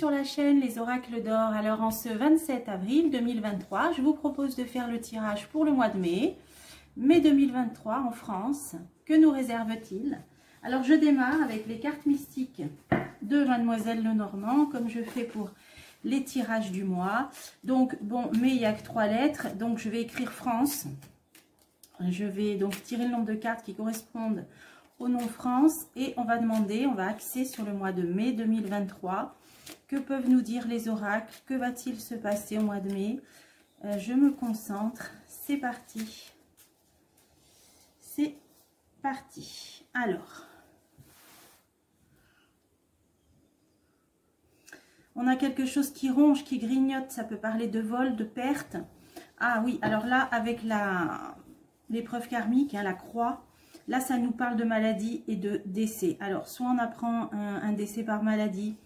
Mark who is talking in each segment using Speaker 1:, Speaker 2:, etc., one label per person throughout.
Speaker 1: sur la chaîne Les Oracles d'Or. Alors en ce 27 avril 2023, je vous propose de faire le tirage pour le mois de mai. Mai 2023 en France, que nous réserve-t-il? Alors je démarre avec les cartes mystiques de Mademoiselle Lenormand, comme je fais pour les tirages du mois. Donc bon, mais il n'y a que 3 lettres, donc je vais écrire France. Je vais donc tirer le nombre de cartes qui correspondent au nom France et on va demander, on va axer sur le mois de mai 2023. Que peuvent nous dire les oracles? Que va-t-il se passer au mois de mai? Je me concentre, c'est parti. C'est parti. Alors, on a quelque chose qui ronge, qui grignote, ça peut parler de vol, de perte. Ah oui, alors là, avec l'épreuve karmique, hein, la croix, là, ça nous parle de maladie et de décès. Alors, soit on apprend un décès par maladie,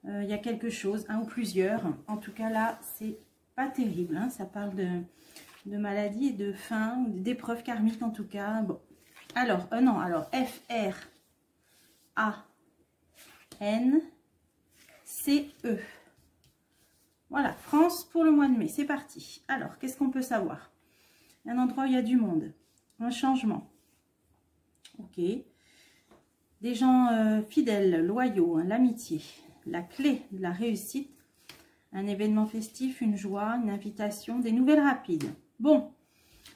Speaker 1: il y a quelque chose, un ou plusieurs. En tout cas, là, c'est pas terrible. Hein, ça parle de maladie et de fin, d'épreuve karmique en tout cas. Bon, alors, non, alors F-R-A-N-C-E. Voilà, France pour le mois de mai, c'est parti. Alors, qu'est-ce qu'on peut savoir? Un endroit où il y a du monde, un changement. Ok. Des gens fidèles, loyaux, hein, l'amitié, la clé de la réussite, un événement festif, une joie, une invitation, des nouvelles rapides. Bon,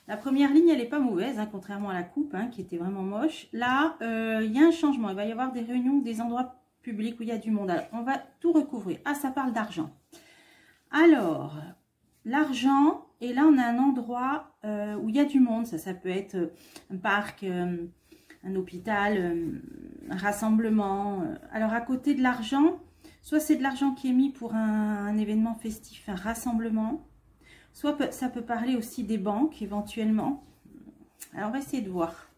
Speaker 1: la première ligne, elle n'est pas mauvaise, hein, contrairement à la coupe, hein, qui était vraiment moche. Là, il y a un changement. Il va y avoir des réunions, des endroits publics où il y a du monde. Alors, on va tout recouvrir. Ah, ça parle d'argent. Alors, l'argent, et là, on a un endroit où il y a du monde. Ça peut être un parc, un hôpital, un rassemblement. Alors, à côté de l'argent, soit c'est de l'argent qui est mis pour un événement festif, un rassemblement. Soit ça peut parler aussi des banques, éventuellement. Alors, on va essayer de voir.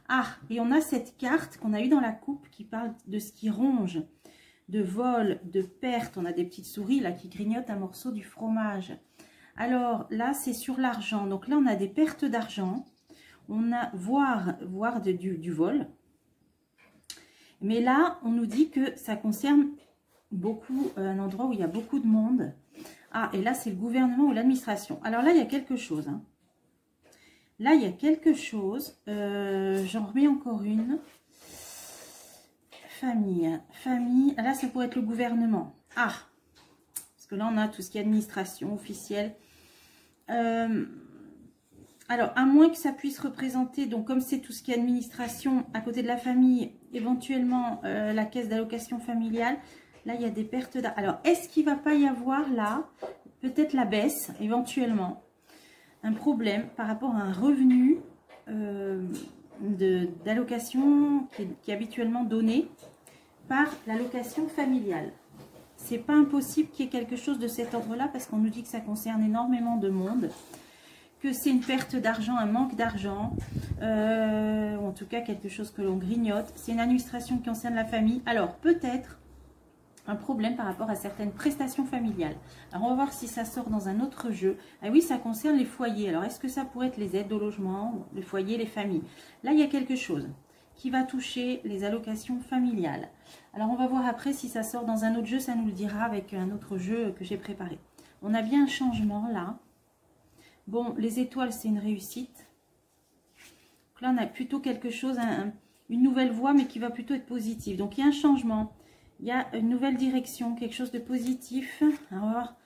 Speaker 1: Ah, et on a cette carte qu'on a eue dans la coupe qui parle de ce qui ronge, de vol, de perte. On a des petites souris là qui grignotent un morceau du fromage. Alors, là, c'est sur l'argent. Donc là, on a des pertes d'argent. On a voire du vol. Mais là, on nous dit que ça concerne beaucoup, un endroit où il y a beaucoup de monde. Ah, et là, c'est le gouvernement ou l'administration. Alors là, il y a quelque chose. Hein. Là, il y a quelque chose. J'en remets encore une. Famille. Famille. Là, ça pourrait être le gouvernement. Ah, parce que là, on a tout ce qui est administration, officielle. Alors, à moins que ça puisse représenter, donc comme c'est tout ce qui est administration, à côté de la famille, éventuellement la caisse d'allocation familiale. Là, il y a des pertes d'argent. Alors, est-ce qu'il ne va pas y avoir là, peut-être la baisse, éventuellement, un problème par rapport à un revenu d'allocation qui est habituellement donné par l'allocation familiale? C'est pas impossible qu'il y ait quelque chose de cet ordre-là parce qu'on nous dit que ça concerne énormément de monde, que c'est une perte d'argent, un manque d'argent, ou en tout cas quelque chose que l'on grignote. C'est une administration qui concerne la famille. Alors, peut-être un problème par rapport à certaines prestations familiales. Alors, on va voir si ça sort dans un autre jeu. Ah oui, ça concerne les foyers. Alors, est-ce que ça pourrait être les aides au logement, les foyers, les familles? Là, il y a quelque chose qui va toucher les allocations familiales. Alors, on va voir après si ça sort dans un autre jeu. Ça nous le dira avec un autre jeu que j'ai préparé. On a bien un changement là. Bon, les étoiles, c'est une réussite. Donc là, on a plutôt quelque chose, une nouvelle voie, mais qui va plutôt être positive. Donc, il y a un changement. Il y a une nouvelle direction, quelque chose de positif. Alors, on va voir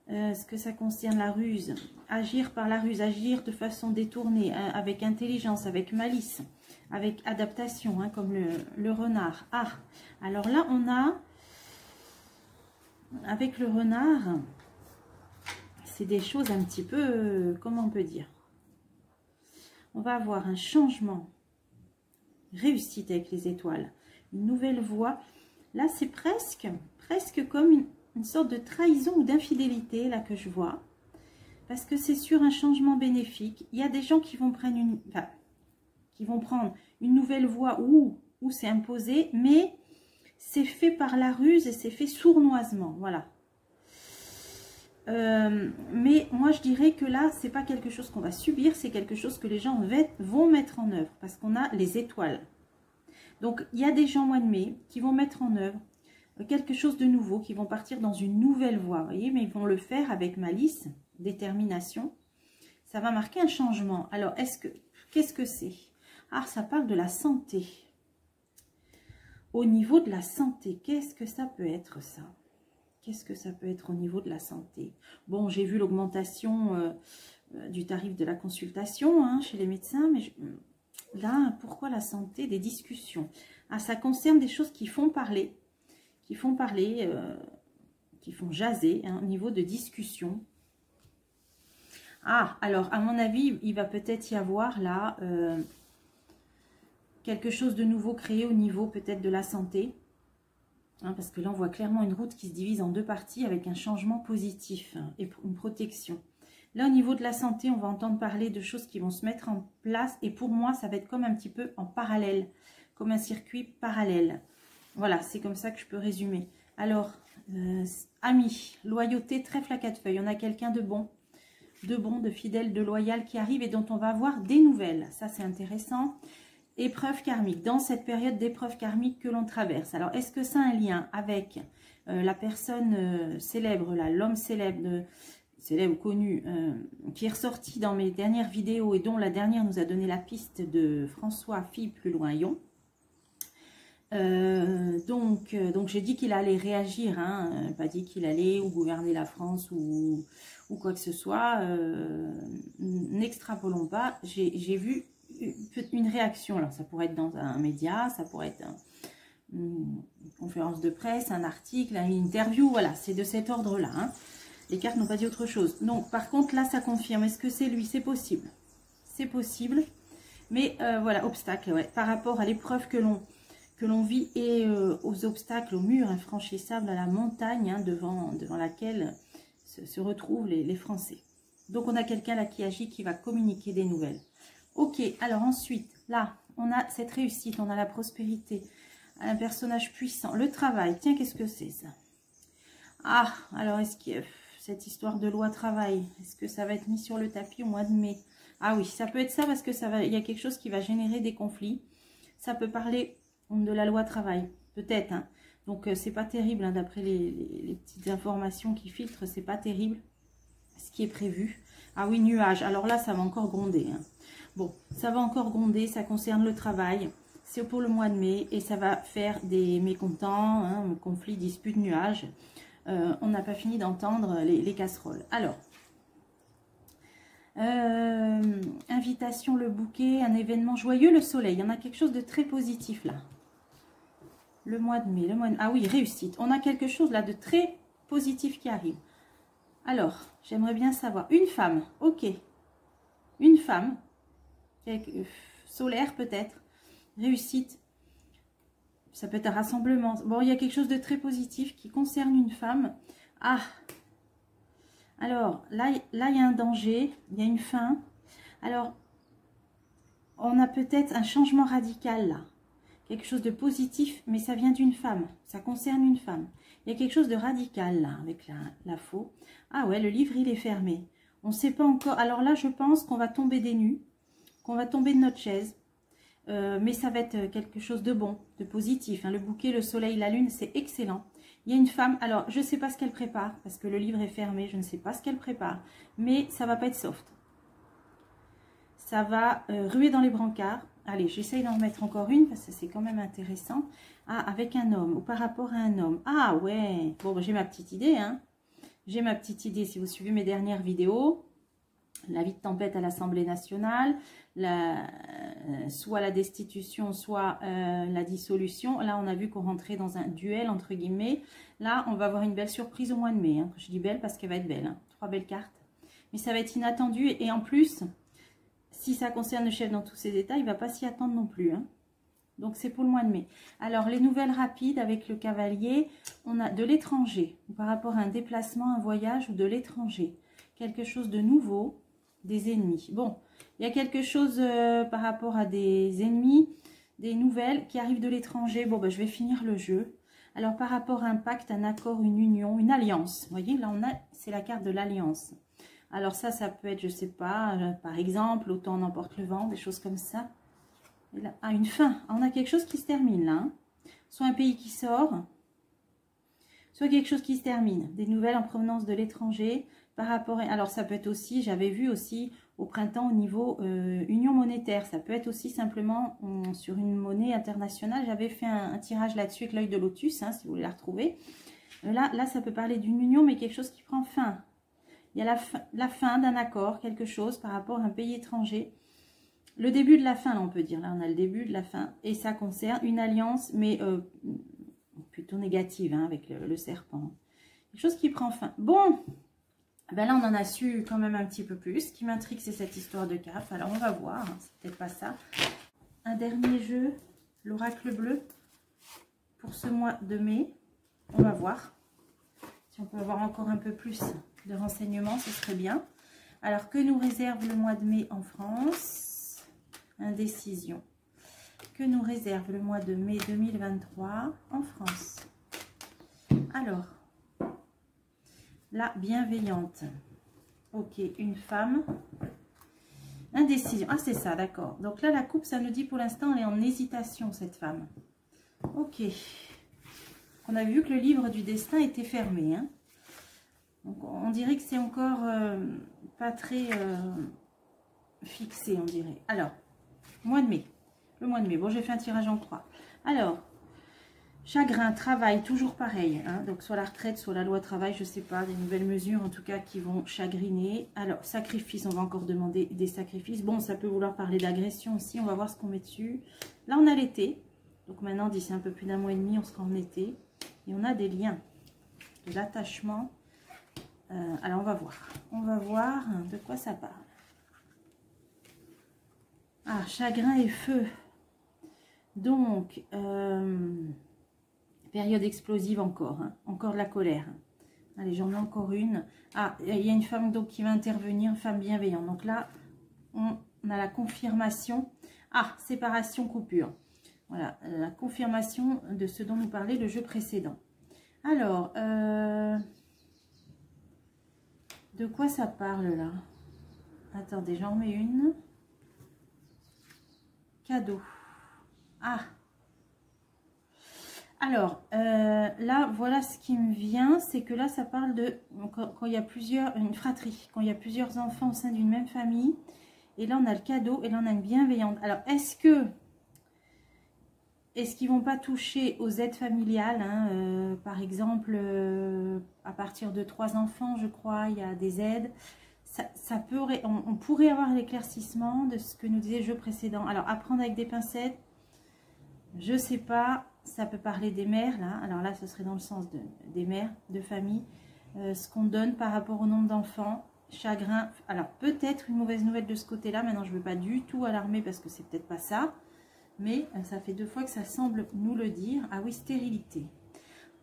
Speaker 1: ce que ça concerne la ruse. Agir par la ruse, agir de façon détournée, avec intelligence, avec malice, avec adaptation, hein, comme le renard. Ah, alors là, on a, avec le renard, c'est des choses un petit peu, comment on peut dire? On va avoir un changement, réussite avec les étoiles, une nouvelle voie. Là, c'est presque comme une sorte de trahison ou d'infidélité, là, que je vois. Parce que c'est sur un changement bénéfique. Il y a des gens qui vont prendre une nouvelle voie où c'est imposé, mais c'est fait par la ruse et c'est fait sournoisement. Voilà. Mais moi, je dirais que là, c'est pas quelque chose qu'on va subir, c'est quelque chose que les gens vont mettre en œuvre. Parce qu'on a les étoiles. Donc, il y a des gens au mois de mai qui vont mettre en œuvre quelque chose de nouveau, qui vont partir dans une nouvelle voie, vous voyez, mais ils vont le faire avec malice, détermination. Ça va marquer un changement. Alors, qu'est-ce que c'est? Ah, ça parle de la santé. Au niveau de la santé, qu'est-ce que ça peut être ça? Qu'est-ce que ça peut être au niveau de la santé? Bon, j'ai vu l'augmentation du tarif de la consultation hein, chez les médecins, mais là, pourquoi la santé? Des discussions. Ah, ça concerne des choses qui font parler, qui font jaser hein, au niveau de discussion. Ah, alors, à mon avis, il va peut-être y avoir là quelque chose de nouveau créé au niveau peut-être de la santé. Hein, parce que là, on voit clairement une route qui se divise en deux parties avec un changement positif hein, et une protection. Là, au niveau de la santé, on va entendre parler de choses qui vont se mettre en place. Et pour moi, ça va être comme un petit peu en parallèle, comme un circuit parallèle. Voilà, c'est comme ça que je peux résumer. Alors, amis, loyauté, trèfle à quatre feuilles. On a quelqu'un de bon, de fidèle, de loyal qui arrive et dont on va avoir des nouvelles. Ça, c'est intéressant. Épreuve karmique, dans cette période d'épreuve karmique que l'on traverse. Alors, est-ce que ça a un lien avec la personne célèbre, l'homme célèbre, célèbre connu, qui est ressorti dans mes dernières vidéos et dont la dernière nous a donné la piste de François Fille plus loin Yon. Donc j'ai dit qu'il allait réagir, hein, pas dit qu'il allait ou gouverner la France ou quoi que ce soit. N'extrapolons pas, j'ai vu une réaction. Alors ça pourrait être dans un média, ça pourrait être une conférence de presse, un article, une interview, voilà, c'est de cet ordre-là. Hein. Les cartes n'ont pas dit autre chose. Donc par contre là ça confirme, est-ce que c'est lui? C'est possible. C'est possible. Mais voilà, obstacle, ouais, par rapport à l'épreuve que l'on vit et aux obstacles, aux murs infranchissables, à la montagne hein, devant laquelle se retrouvent les Français. Donc on a quelqu'un là qui agit, qui va communiquer des nouvelles. Ok, alors ensuite, là, on a cette réussite, on a la prospérité, un personnage puissant, le travail. Tiens, qu'est-ce que c'est ça? Ah, alors est-ce que cette histoire de loi travail, est-ce que ça va être mis sur le tapis au mois de mai? Ah oui, ça peut être ça parce que il y a quelque chose qui va générer des conflits. Ça peut parler de la loi travail, peut-être. Hein. Donc, c'est pas terrible, hein, d'après les petites informations qui filtrent, c'est pas terrible ce qui est prévu. Ah oui, nuage. Alors là, ça va encore gronder. Hein. Bon, ça va encore gronder, ça concerne le travail. C'est pour le mois de mai et ça va faire des mécontents, hein, conflits, disputes, nuages. On n'a pas fini d'entendre les casseroles. Alors, invitation, le bouquet, un événement joyeux, le soleil. Il y en a quelque chose de très positif là. Le mois de mai, ah oui, réussite. On a quelque chose là de très positif qui arrive. Alors, j'aimerais bien savoir. Une femme, ok. Une femme, solaire peut-être, réussite. Ça peut être un rassemblement. Bon, il y a quelque chose de très positif qui concerne une femme. Ah, alors, là, il y a un danger, il y a une fin. Alors, on a peut-être un changement radical là. Quelque chose de positif, mais ça vient d'une femme. Ça concerne une femme. Il y a quelque chose de radical là, avec la faux. Ah ouais, le livre, il est fermé. On ne sait pas encore. Alors là, je pense qu'on va tomber des nues, qu'on va tomber de notre chaise. Mais ça va être quelque chose de bon, de positif. Hein. Le bouquet, le soleil, la lune, c'est excellent. Il y a une femme, alors je ne sais pas ce qu'elle prépare, parce que le livre est fermé, je ne sais pas ce qu'elle prépare. Mais ça ne va pas être soft. Ça va ruer dans les brancards. Allez, j'essaye d'en remettre encore une, parce que c'est quand même intéressant. Ah, avec un homme, ou par rapport à un homme. Ah ouais, bon, j'ai ma petite idée. Hein. J'ai ma petite idée, si vous suivez mes dernières vidéos. La vie de tempête à l'Assemblée nationale, soit la destitution, soit la dissolution. Là, on a vu qu'on rentrait dans un duel, entre guillemets. Là, on va avoir une belle surprise au mois de mai. Hein. Je dis belle parce qu'elle va être belle. Hein. 3 belles cartes. Mais ça va être inattendu. Et en plus, si ça concerne le chef dans tous ses états, il ne va pas s'y attendre non plus. Hein. Donc, c'est pour le mois de mai. Alors, les nouvelles rapides avec le cavalier, on a de l'étranger. Par rapport à un déplacement, un voyage ou de l'étranger. Quelque chose de nouveau. Des ennemis. Bon, il y a quelque chose par rapport à des ennemis, des nouvelles qui arrivent de l'étranger. Bon, ben, je vais finir le jeu. Alors, par rapport à un pacte, un accord, une union, une alliance. Vous voyez, là, c'est la carte de l'alliance. Alors, ça peut être, je sais pas, par exemple, autant n'emporte le vent, des choses comme ça. Et là, ah, une fin. On a quelque chose qui se termine, là. Hein. Soit un pays qui sort, soit quelque chose qui se termine, des nouvelles en provenance de l'étranger par rapport... Alors ça peut être aussi, j'avais vu aussi au printemps au niveau union monétaire, ça peut être aussi simplement sur une monnaie internationale. J'avais fait un tirage là-dessus avec l'œil de lotus, hein, si vous voulez la retrouver. Là, ça peut parler d'une union, mais quelque chose qui prend fin. Il y a la fin d'un accord, quelque chose par rapport à un pays étranger. Le début de la fin, là, on peut dire. Là, on a le début de la fin. Et ça concerne une alliance, mais plutôt négative, hein, avec le serpent. Quelque chose qui prend fin. Bon, ben là, on en a su quand même un petit peu plus. Ce qui m'intrigue, c'est cette histoire de CAF. Alors, on va voir. Hein, c'est peut-être pas ça. Un dernier jeu, l'oracle bleu, pour ce mois de mai. On va voir. Si on peut avoir encore un peu plus de renseignements, ce serait bien. Alors, que nous réserve le mois de mai en France? Indécision. Que nous réserve le mois de mai 2023 en France? Alors, la bienveillante. Ok, une femme. Indécision. Ah, c'est ça, d'accord. Donc là, la coupe, ça nous dit pour l'instant, elle est en hésitation, cette femme. Ok. On a vu que le livre du destin était fermé. Hein. Donc, on dirait que c'est encore pas très fixé, on dirait. Alors, mois de mai. Le mois de mai. Bon, j'ai fait un tirage en croix. Alors, chagrin, travail, toujours pareil. Hein. Donc, soit la retraite, soit la loi travail, je ne sais pas. Des nouvelles mesures, en tout cas, qui vont chagriner. Alors, sacrifice, on va encore demander des sacrifices. Bon, ça peut vouloir parler d'agression aussi. On va voir ce qu'on met dessus. Là, on a l'été. Donc, maintenant, d'ici un peu plus d'un mois et demi, on sera en été. Et on a des liens, de l'attachement. Alors, on va voir. On va voir de quoi ça parle. Ah, chagrin et feu. Donc, période explosive encore. Hein, encore de la colère. Allez, j'en ai encore une. Ah, il y a une femme donc qui va intervenir, une femme bienveillante. Donc là, on a la confirmation. Ah, séparation, coupure. Voilà, la confirmation de ce dont nous parlait le jeu précédent. Alors, de quoi ça parle là? Attendez, j'en mets une. Cadeau. Ah. Alors, là, voilà ce qui me vient, c'est que là, ça parle de quand il y a une fratrie, quand il y a plusieurs enfants au sein d'une même famille. Et là, on a le cadeau et là, on a une bienveillante. Alors, est-ce qu'ils ne vont pas toucher aux aides familiales, hein, par exemple, à partir de 3 enfants, je crois, il y a des aides. On pourrait avoir l'éclaircissement de ce que nous disait le jeu précédent. Alors, apprendre avec des pincettes, je ne sais pas, ça peut parler des mères, là. Alors là, ce serait dans le sens des mères, de famille. Ce qu'on donne par rapport au nombre d'enfants, chagrin. Alors, peut-être une mauvaise nouvelle de ce côté-là. Maintenant, je ne veux pas du tout alarmer parce que c'est peut-être pas ça. Mais ça fait 2 fois que ça semble nous le dire. Ah oui, stérilité.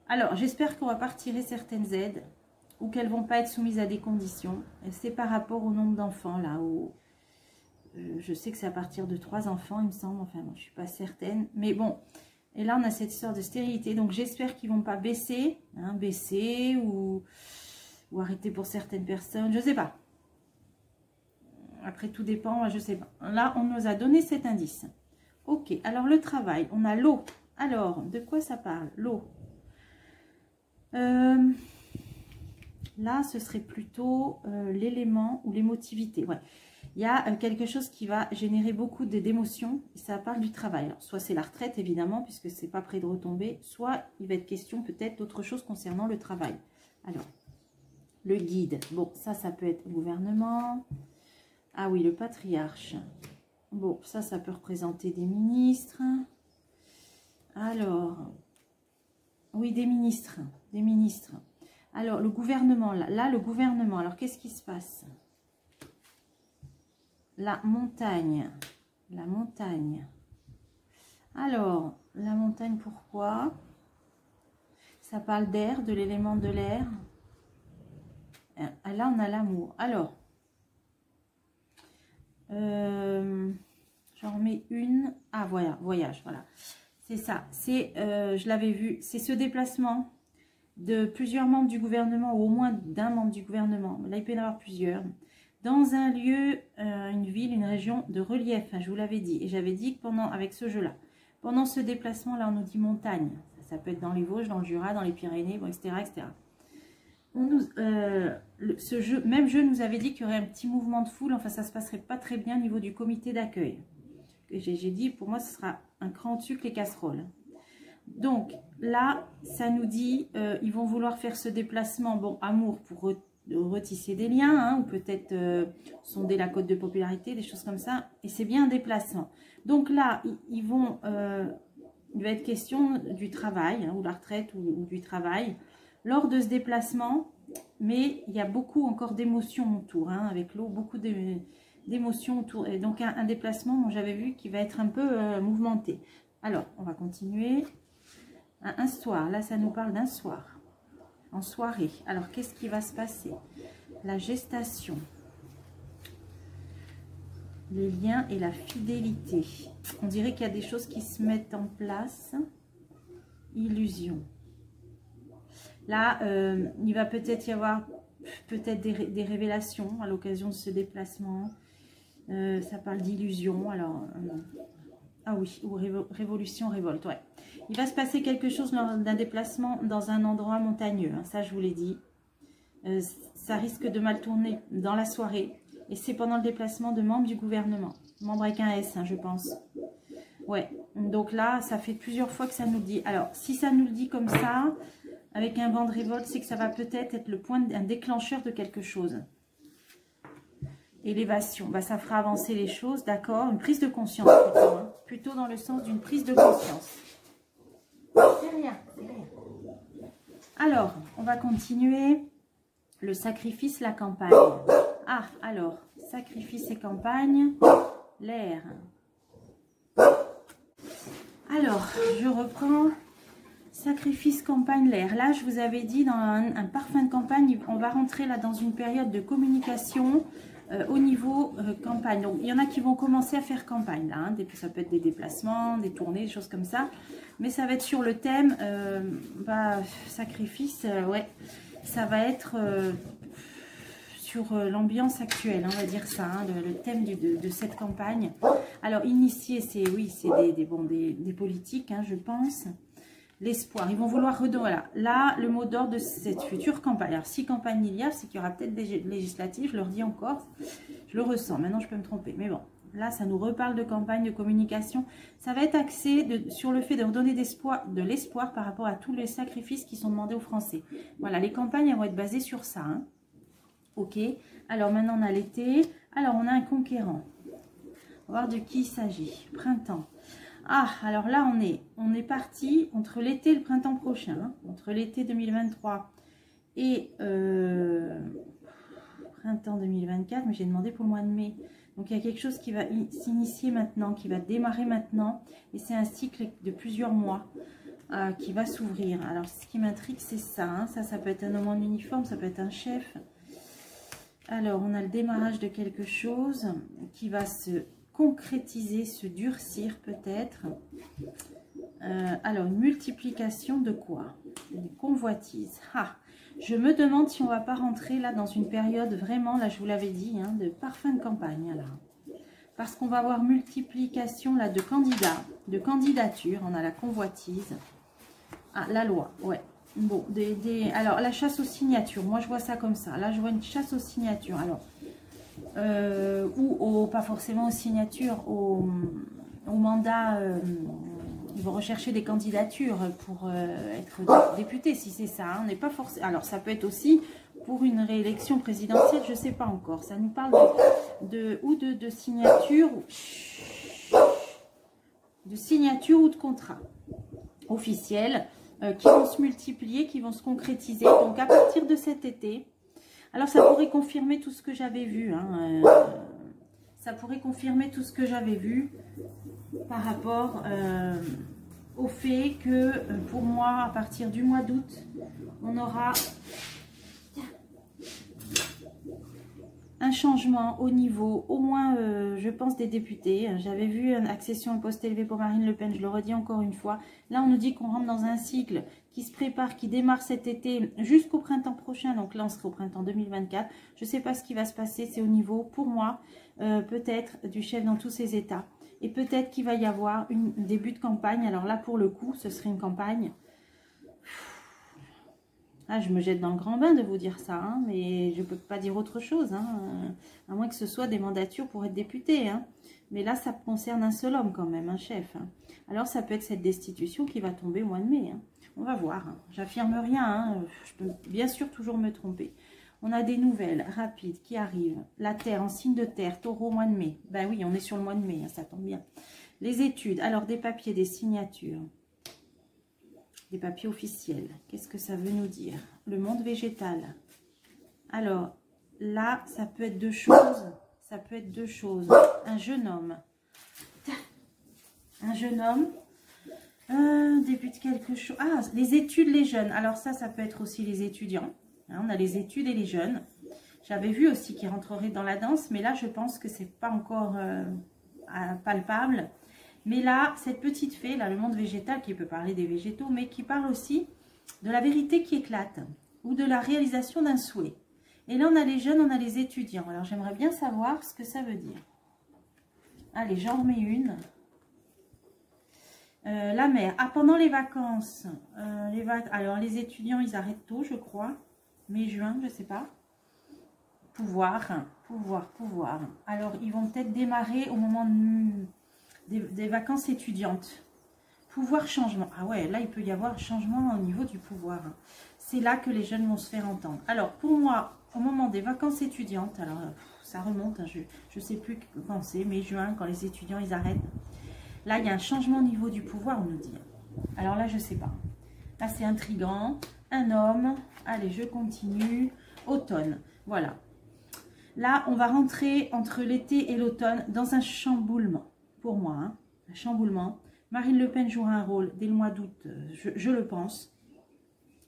Speaker 1: Alors, j'espère qu'on va pas retirer certaines aides ou qu'elles vont pas être soumises à des conditions. C'est par rapport au nombre d'enfants, là. Je sais que c'est à partir de 3 enfants, il me semble. Enfin, bon, je suis pas certaine. Mais bon, et là, on a cette histoire de stérilité. Donc, j'espère qu'ils vont pas baisser. Hein, baisser ou arrêter pour certaines personnes. Je sais pas. Après, tout dépend. Je sais pas. Là, on nous a donné cet indice. Ok, alors le travail, on a l'eau. Alors, de quoi ça parle? L'eau. Là, ce serait plutôt l'élément ou l'émotivité. Ouais. Il y a quelque chose qui va générer beaucoup d'émotions. Ça parle du travail. Alors, soit c'est la retraite, évidemment, puisque c'est pas près de retomber. Soit il va être question peut-être d'autre chose concernant le travail. Alors, le guide. Bon, ça peut être le gouvernement. Ah oui, le patriarche. Bon, ça peut représenter des ministres. Alors, oui, des ministres. Des ministres. Alors, le gouvernement, là, le gouvernement. Alors, qu'est-ce qui se passe? La montagne. La montagne. Alors, la montagne, pourquoi? Ça parle d'air, de l'élément de l'air. Là, on a l'amour. Alors, j'en remets une. Ah, voilà, voyage, voilà. C'est ça. C'est, je l'avais vu, c'est ce déplacement de plusieurs membres du gouvernement, ou au moins d'un membre du gouvernement. Là, il peut y en avoir plusieurs. Dans un lieu, une ville, une région de relief, hein, je vous l'avais dit. Et j'avais dit que avec ce jeu-là, pendant ce déplacement-là, on nous dit montagne. Ça peut être dans les Vosges, dans le Jura, dans les Pyrénées, bon, etc., etc. Même jeu nous avait dit qu'il y aurait un petit mouvement de foule. Enfin, ça se passerait pas très bien au niveau du comité d'accueil. J'ai dit, pour moi, ce sera un cran au-dessus que les casseroles. Donc, là, ça nous dit, ils vont vouloir faire ce déplacement, bon, amour, pour retisser des liens, hein, ou peut-être sonder la cote de popularité, des choses comme ça. Et c'est bien un déplacement. Donc là, il va être question du travail, hein, ou la retraite, ou du travail, lors de ce déplacement. Mais il y a beaucoup encore d'émotions autour, hein, avec l'eau, beaucoup d'émotions autour. Et donc, un déplacement, j'avais vu, qui va être un peu mouvementé. Alors, on va continuer. Un soir, là, ça nous parle d'un soir. En soirée. Alors, qu'est-ce qui va se passer? La gestation. Les liens et la fidélité. On dirait qu'il y a des choses qui se mettent en place. Illusion. Là, il va peut-être y avoir des révélations à l'occasion de ce déplacement. Ça parle d'illusion. Alors, ah oui, ou révolution, révolte, ouais. Il va se passer quelque chose lors d'un déplacement dans un endroit montagneux. Hein, ça, je vous l'ai dit. Ça risque de mal tourner dans la soirée. Et c'est pendant le déplacement de membres du gouvernement. Membres avec un S, hein, je pense. Ouais, donc là, ça fait plusieurs fois que ça nous le dit. Alors, si ça nous le dit comme ça, avec un vent de révolte, c'est que ça va peut-être être le point, un déclencheur de quelque chose. Élévation, bah, ça fera avancer les choses, d'accord. Une prise de conscience plutôt, hein, plutôt dans le sens d'une prise de conscience. C'est rien, c'est rien. Alors, on va continuer. Le sacrifice, la campagne. Ah, alors, sacrifice et campagne, l'air. Alors, je reprends. Sacrifice, campagne, l'air. Là, je vous avais dit, dans un parfum de campagne, on va rentrer là dans une période de communication au niveau campagne. Donc, il y en a qui vont commencer à faire campagne, là. Hein. Ça peut être des déplacements, des tournées, des choses comme ça. Mais ça va être sur le thème, sacrifice, ouais. Ça va être sur l'ambiance actuelle, on va dire ça, hein, le thème de cette campagne. Alors, initier, c'est oui, c'est des politiques, hein, je pense. L'espoir, ils vont vouloir redonner. Voilà, là, le mot d'ordre de cette future campagne. Alors, si campagne il y a, c'est qu'il y aura peut-être des législatives, je le redis encore, je le ressens. Maintenant, je peux me tromper, mais bon. Là, ça nous reparle de campagne, de communication. Ça va être axé sur le fait de redonner de l'espoir par rapport à tous les sacrifices qui sont demandés aux Français. Voilà, les campagnes, elles vont être basées sur ça. Hein. Ok, alors maintenant, on a l'été. Alors, on a un conquérant. On va voir de qui il s'agit. Printemps. Ah, alors là, on est parti entre l'été et le printemps prochain. Hein, entre l'été 2023 et printemps 2024. Mais j'ai demandé pour le mois de mai. Donc, il y a quelque chose qui va s'initier maintenant, qui va démarrer maintenant. Et c'est un cycle de plusieurs mois qui va s'ouvrir. Alors, ce qui m'intrigue, c'est ça. Hein. Ça peut être un homme en uniforme, ça peut être un chef. Alors, on a le démarrage de quelque chose qui va se concrétiser, se durcir peut-être. Alors, une multiplication de quoi? Une convoitise. Ah, je me demande si on ne va pas rentrer là dans une période vraiment, là je vous l'avais dit, hein, de parfum de campagne. Là. Parce qu'on va avoir multiplication là de candidats, de candidatures. On a la convoitise. Ah, la loi, ouais. Bon, alors la chasse aux signatures. Moi je vois ça comme ça. Là je vois une chasse aux signatures. Alors, pas forcément aux signatures, au mandat. Ils vont rechercher des candidatures pour être député, si c'est ça. Hein. On n'est pas forcément. Alors, ça peut être aussi pour une réélection présidentielle, je ne sais pas encore. Ça nous parle de signature, ou de contrat officiel qui vont se multiplier, qui vont se concrétiser. Donc, à partir de cet été, alors ça pourrait confirmer tout ce que j'avais vu. Hein, ça pourrait confirmer tout ce que j'avais vu par rapport au fait que pour moi, à partir du mois d'août, on aura un changement au niveau, au moins, je pense, des députés. J'avais vu une accession au poste élevé pour Marine Le Pen, je le redis encore une fois. Là, on nous dit qu'on rentre dans un cycle qui se prépare, qui démarre cet été jusqu'au printemps prochain. Donc là, on sera au printemps 2024. Je ne sais pas ce qui va se passer, c'est au niveau, pour moi, peut-être du chef dans tous ses états. Et peut-être qu'il va y avoir un début de campagne. Alors là, pour le coup, ce serait une campagne Ah, je me jette dans le grand bain de vous dire ça, hein, mais je ne peux pas dire autre chose, hein, à moins que ce soit des mandatures pour être député. Hein. Mais là, ça concerne un seul homme quand même, un chef. Hein. Alors, ça peut être cette destitution qui va tomber au mois de mai. Hein. On va voir. Hein. J'affirme rien. Hein. Je peux bien sûr toujours me tromper. On a des nouvelles rapides qui arrivent. La Terre en signe de terre, Taureau au mois de mai. Ben oui, on est sur le mois de mai, hein, ça tombe bien. Les études, alors des papiers, des signatures. Des papiers officiels. Qu'est-ce que ça veut nous dire? Le monde végétal. Alors, là, ça peut être deux choses. Ça peut être deux choses. Un jeune homme. Un jeune homme. Débute quelque chose. Ah, les études, les jeunes. Alors ça, ça peut être aussi les étudiants. Hein, on a les études et les jeunes. J'avais vu aussi qu'ils rentreraient dans la danse. Mais là, je pense que c'est pas encore palpable. Mais là, cette petite fée, là, le monde végétal, qui peut parler des végétaux, mais qui parle aussi de la vérité qui éclate, ou de la réalisation d'un souhait. Et là, on a les jeunes, on a les étudiants. Alors, j'aimerais bien savoir ce que ça veut dire. Allez, j'en remets une. La mère. Ah, pendant les vacances, alors les étudiants, ils arrêtent tôt, je crois. Mai, juin, je ne sais pas. Pouvoir. Alors, ils vont peut-être démarrer au moment des vacances étudiantes. Pouvoir, changement. Ah ouais, là, il peut y avoir changement au niveau du pouvoir. C'est là que les jeunes vont se faire entendre. Alors, pour moi, au moment des vacances étudiantes, alors, ça remonte, hein, je ne sais plus quand c'est, mai, juin, quand les étudiants, ils arrêtent. Là, il y a un changement au niveau du pouvoir, on nous dit. Alors là, je ne sais pas. Là, c'est intriguant. Un homme. Allez, je continue. Automne. Voilà. Là, on va rentrer entre l'été et l'automne dans un chamboulement. Pour moi, hein, un chamboulement. Marine Le Pen jouera un rôle dès le mois d'août, je le pense.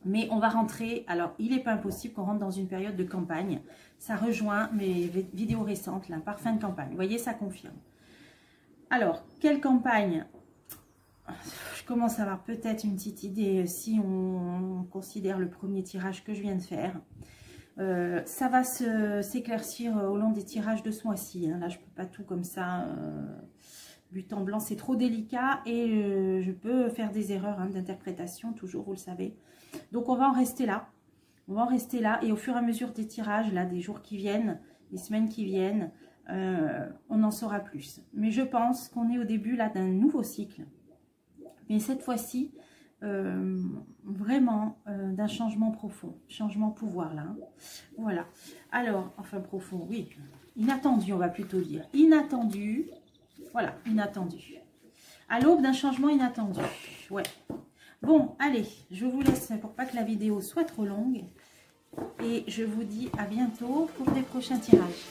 Speaker 1: Mais on va rentrer, alors il n'est pas impossible qu'on rentre dans une période de campagne. Ça rejoint mes vidéos récentes, là, par fin de campagne. Vous voyez, ça confirme. Alors, quelle campagne? Je commence à avoir peut-être une petite idée si on considère le premier tirage que je viens de faire. Ça va s'éclaircir au long des tirages de ce mois-ci. Hein. Là, je ne peux pas tout comme ça. But en blanc, c'est trop délicat et je peux faire des erreurs hein, d'interprétation, toujours, vous le savez. Donc, on va en rester là. On va en rester là et au fur et à mesure des tirages, là, des jours qui viennent, des semaines qui viennent, on en saura plus. Mais je pense qu'on est au début là d'un nouveau cycle. Mais cette fois-ci, vraiment d'un changement profond, changement pouvoir là. Hein. Voilà. Alors, enfin profond, oui. Inattendu, on va plutôt dire. Inattendu. Voilà, inattendu. À l'aube d'un changement inattendu. Ouais. Bon, allez, je vous laisse pour pas que la vidéo soit trop longue. Et je vous dis à bientôt pour des prochains tirages.